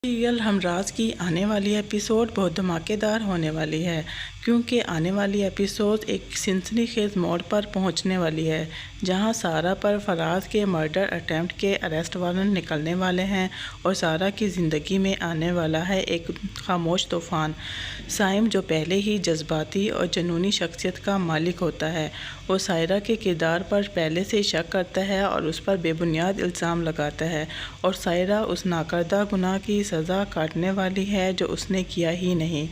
Serial ہمراز کی آنے والی ایپیسوڈ بہت دھماکے دار ہونے والی ہے، کیونکہ آنے والی ایپیسوڈ ایک سنسنی خیز موڑ پر پہنچنے والی ہے، جہاں سارہ پر فراز کے مرڈر اٹیمپٹ کے اریسٹ وارنٹ نکلنے والے ہیں اور سارہ کی زندگی میں آنے والا ہے ایک خاموش طوفان۔ سائم، جو پہلے ہی جذباتی اور جنونی شخصیت کا مالک ہوتا ہے، وہ سائرہ کے کردار پر پہلے سے شک کرتا ہے اور اس پر بے بنیاد الزام لگاتا ہے، اور سائرہ اس ناکردہ گناہ کی سزا کاٹنے والی ہے جو اس نے کیا ہی نہیں۔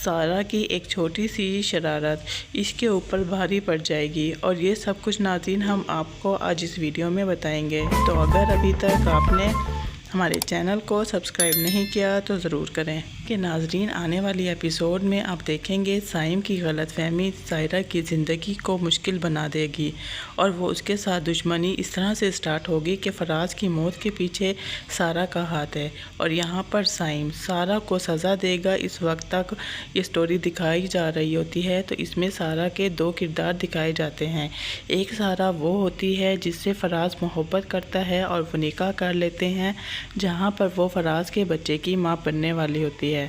سارہ کی ایک چھوٹی سی شرارت اس کے اوپر بھاری پڑ جائے گی، اور یہ سب کچھ ناظرین ہم آپ کو آج اس ویڈیو میں بتائیں گے۔ تو اگر ابھی تک آپ نے ہمارے چینل کو سبسکرائب نہیں کیا تو ضرور کریں کہ ناظرین آنے والی ایپیسوڈ میں آپ دیکھیں گے سائم کی غلط فہمی سائرہ کی زندگی کو مشکل بنا دے گی، اور وہ اس کے ساتھ دشمنی اس طرح سے سٹارٹ ہوگی کہ فراز کی موت کے پیچھے سارہ کا ہاتھ ہے، اور یہاں پر سائم سارہ کو سزا دے گا۔ اس وقت تک یہ سٹوری دکھائی جا رہی ہوتی ہے تو اس میں سارہ کے دو کردار دکھائے جاتے ہیں۔ ایک سارہ وہ ہوتی ہے جس سے فراز محبت کرتا ہے اور وہ نکاح کر لیتے ہیں، جہاں پر وہ فراز کے بچے کی ماں بننے والی ہوتی ہے۔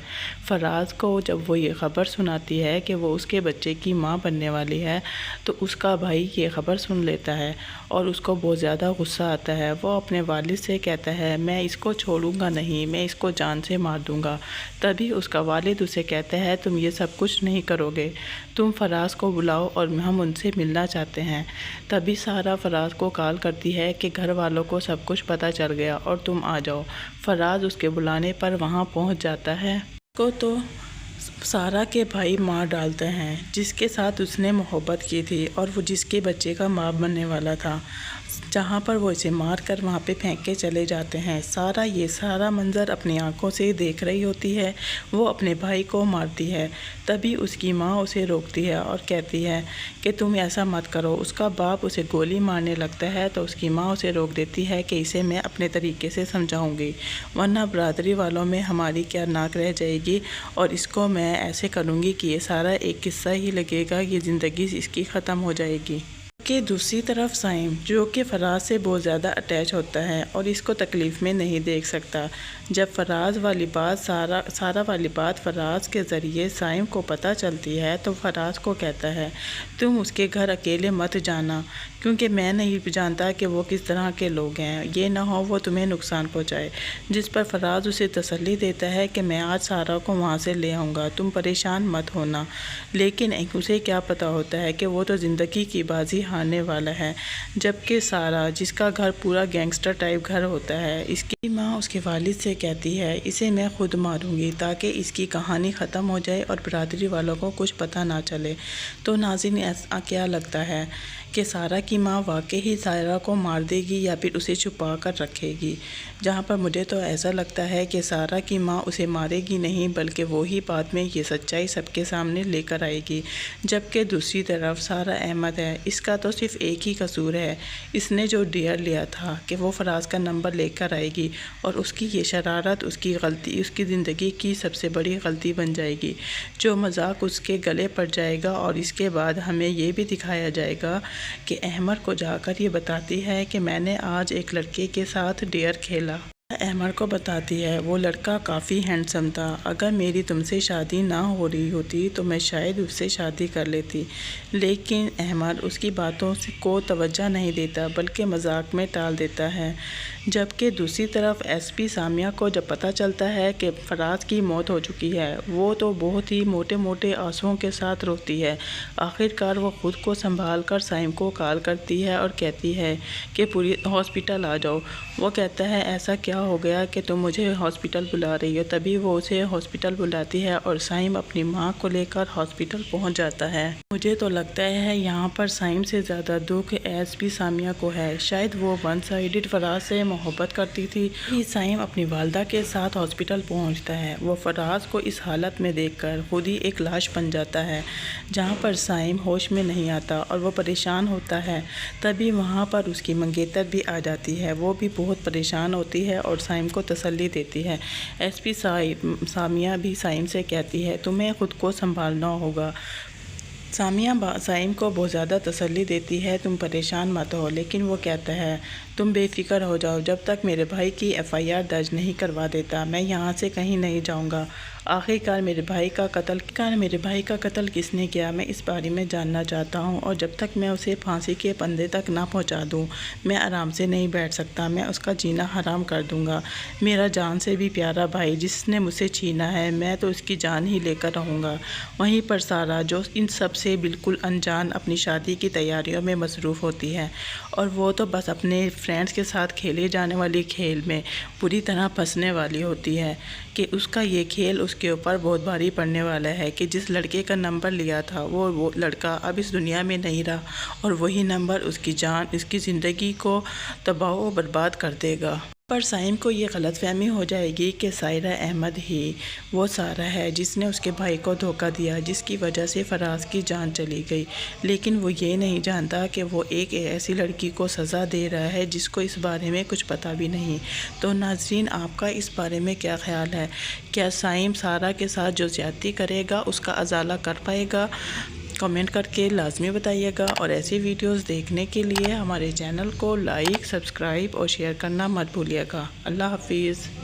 فراز کو جب وہ یہ خبر سناتی ہے کہ وہ اس کے بچے کی ماں بننے والی ہے تو اس کا بھائی یہ خبر سن لیتا ہے اور اس کو بہت زیادہ غصہ آتا ہے۔ وہ اپنے والد سے کہتا ہے میں اس کو چھوڑوں گا نہیں، میں اس کو جان سے مار دوں گا۔ تبھی اس کا والد اسے کہتا ہے تم یہ سب کچھ نہیں کرو گے، تم فراز کو بلاؤ اور ہم ان سے ملنا چاہتے ہیں۔ تبھی سارہ فراز کو کال کرتی ہے کہ گھر والوں کو سب کچھ پتہ چل گیا اور تم آ جاؤ۔ فراز اس کے بلانے پر وہاں پہنچ جاتا ہے کو تو سارہ کے بھائی مار ڈالتے ہیں جس کے ساتھ اس نے محبت کی تھی اور وہ جس کے بچے کا باپ بننے والا تھا، جہاں پر وہ اسے مار کر وہاں پہ پھینک کے چلے جاتے ہیں۔ سارہ یہ سارا منظر اپنی آنکھوں سے دیکھ رہی ہوتی ہے، وہ اپنے بھائی کو مارتی ہے۔ تبھی اس کی ماں اسے روکتی ہے اور کہتی ہے کہ تم ایسا مت کرو۔ اس کا باپ اسے گولی مارنے لگتا ہے تو اس کی ماں اسے روک دیتی ہے کہ اسے میں اپنے طریقے سے سمجھاؤں گی، ورنہ برادری والوں میں ہماری کیا ناک رہ جائے گی، اور اس کو میں ایسے کروں گی کہ یہ سارا ایک قصہ ہی لگے گا، یہ زندگی اس کی ختم ہو جائے گی۔ کہ دوسری طرف سائم، جو کہ فراز سے بہت زیادہ اٹیچ ہوتا ہے اور اس کو تکلیف میں نہیں دیکھ سکتا، جب فراز والی بات سارہ والی بات فراز کے ذریعے سائم کو پتہ چلتی ہے تو فراز کو کہتا ہے تم اس کے گھر اکیلے مت جانا، کیونکہ میں نہیں جانتا کہ وہ کس طرح کے لوگ ہیں، یہ نہ ہو وہ تمہیں نقصان پہنچائے۔ جس پر فراز اسے تسلی دیتا ہے کہ میں آج سارہ کو وہاں سے لے آؤں گا، تم پریشان مت ہونا۔ لیکن اسے کیا پتہ ہوتا ہے کہ وہ تو زندگی کی بازی ہارنے والا ہے، جبکہ سارہ جس کا گھر پورا گینگسٹر ٹائپ گھر ہوتا ہے، اس کی ماں اس کے والد سے کہتی ہے اسے میں خود ماروں گی تاکہ اس کی کہانی ختم ہو جائے اور برادری والوں کو کچھ پتہ نہ چلے۔ تو ناظرین ایسا کیا لگتا ہے کہ سارہ کی ماں واقعی ہی سارہ کو مار دے گی یا پھر اسے چھپا کر رکھے گی؟ جہاں پر مجھے تو ایسا لگتا ہے کہ سارہ کی ماں اسے مارے گی نہیں، بلکہ وہی بعد میں یہ سچائی سب کے سامنے لے کر آئے گی۔ جبکہ دوسری طرف سارہ احمد ہے، اس کا تو صرف ایک ہی قصور ہے، اس نے جو ڈیئر لیا تھا کہ وہ فراز کا نمبر لے کر آئے گی، اور اس کی یہ شرارت اس کی غلطی، اس کی زندگی کی سب سے بڑی غلطی بن جائے گی، جو مذاق اس کے گلے پڑ جائے گا۔ اور اس کے بعد ہمیں یہ بھی دکھایا جائے گا کہ احمد کو جا کر یہ بتاتی ہے کہ میں نے آج ایک لڑکے کے ساتھ ڈیئر کھیلا۔ احمد کو بتاتی ہے وہ لڑکا کافی ہینڈسم تھا، اگر میری تم سے شادی نہ ہو رہی ہوتی تو میں شاید اس سے شادی کر لیتی۔ لیکن احمد اس کی باتوں کو توجہ نہیں دیتا بلکہ مذاق میں ٹال دیتا ہے۔ جبکہ دوسری طرف ایس پی سامیہ کو جب پتہ چلتا ہے کہ فراز کی موت ہو چکی ہے، وہ تو بہت ہی موٹے موٹے آنسوؤں کے ساتھ روتی ہے۔ آخرکار وہ خود کو سنبھال کر سائم کو کال کرتی ہے اور کہتی ہے کہ پوری ہاسپٹل آ جاؤ۔ وہ کہتا ہے ایسا کیا ہو گیا کہ تم مجھے ہاسپٹل بلا رہی ہو؟ تبھی وہ اسے ہاسپٹل بلاتی ہے اور سائم اپنی ماں کو لے کر ہاسپٹل پہنچ جاتا ہے۔ مجھے تو لگتا ہے یہاں پر سائم سے زیادہ دکھ ایس پی سامیہ کو ہے، شاید وہ ون سائیڈڈ فراز سے محبت کرتی تھی۔ سائم اپنی والدہ کے ساتھ ہاسپٹل پہنچتا ہے، وہ فراز کو اس حالت میں دیکھ کر خود ہی ایک لاش بن جاتا ہے، جہاں پر سائم ہوش میں نہیں آتا اور وہ پریشان ہوتا ہے۔ تبھی وہاں پر اس کی منگیتر بھی آ جاتی ہے، وہ بھی بہت پریشان ہوتی ہے اور سائم کو تسلی دیتی ہے۔ ایس پی سامیہ بھی سائم سے کہتی ہے تمہیں خود کو سنبھالنا ہوگا۔ سامیہ سائم کو بہت زیادہ تسلی دیتی ہے تم پریشان مت ہو، لیکن وہ کہتا ہے تم بے فکر ہو جاؤ، جب تک میرے بھائی کی FIR درج نہیں کروا دیتا میں یہاں سے کہیں نہیں جاؤں گا۔ آخرکار میرے بھائی کا قتل کس نے کیا، میں اس بارے میں جاننا چاہتا ہوں، اور جب تک میں اسے پھانسی کے پھندے تک نہ پہنچا دوں میں آرام سے نہیں بیٹھ سکتا۔ میں اس کا جینا حرام کر دوں گا۔ میرا جان سے بھی پیارا بھائی جس نے مجھ سے چھینا ہے، میں تو اس کی جان ہی لے کر رہوں گا۔ وہیں پر سارا، جو ان سب سے بالکل انجان، اپنی شادی کی تیاریوں میں مصروف ہوتی ہے، اور وہ تو بس اپنے فرینڈز کے ساتھ کھیلے جانے والی کھیل میں پوری طرح پھنسنے والی ہوتی ہے کہ اس کا یہ کھیل اس کے اوپر بہت بھاری پڑنے والا ہے کہ جس لڑکے کا نمبر لیا تھا وہ لڑکا اب اس دنیا میں نہیں رہا، اور وہی نمبر اس کی جان، اس کی زندگی کو تباہ و برباد کر دے گا۔ پر سائم کو یہ غلط فہمی ہو جائے گی کہ سائرہ احمد ہی وہ سارہ ہے جس نے اس کے بھائی کو دھوکہ دیا، جس کی وجہ سے فراز کی جان چلی گئی، لیکن وہ یہ نہیں جانتا کہ وہ ایک ایسی لڑکی کو سزا دے رہا ہے جس کو اس بارے میں کچھ پتہ بھی نہیں۔ تو ناظرین، آپ کا اس بارے میں کیا خیال ہے؟ کیا سائم سارہ کے ساتھ جو زیادتی کرے گا اس کا ازالہ کر پائے گا؟ کمنٹ کر کے لازمی بتائیے گا، اور ایسی ویڈیوز دیکھنے کے لیے ہمارے چینل کو لائک، سبسکرائب اور شیئر کرنا مت بھولیے گا۔ اللہ حافظ۔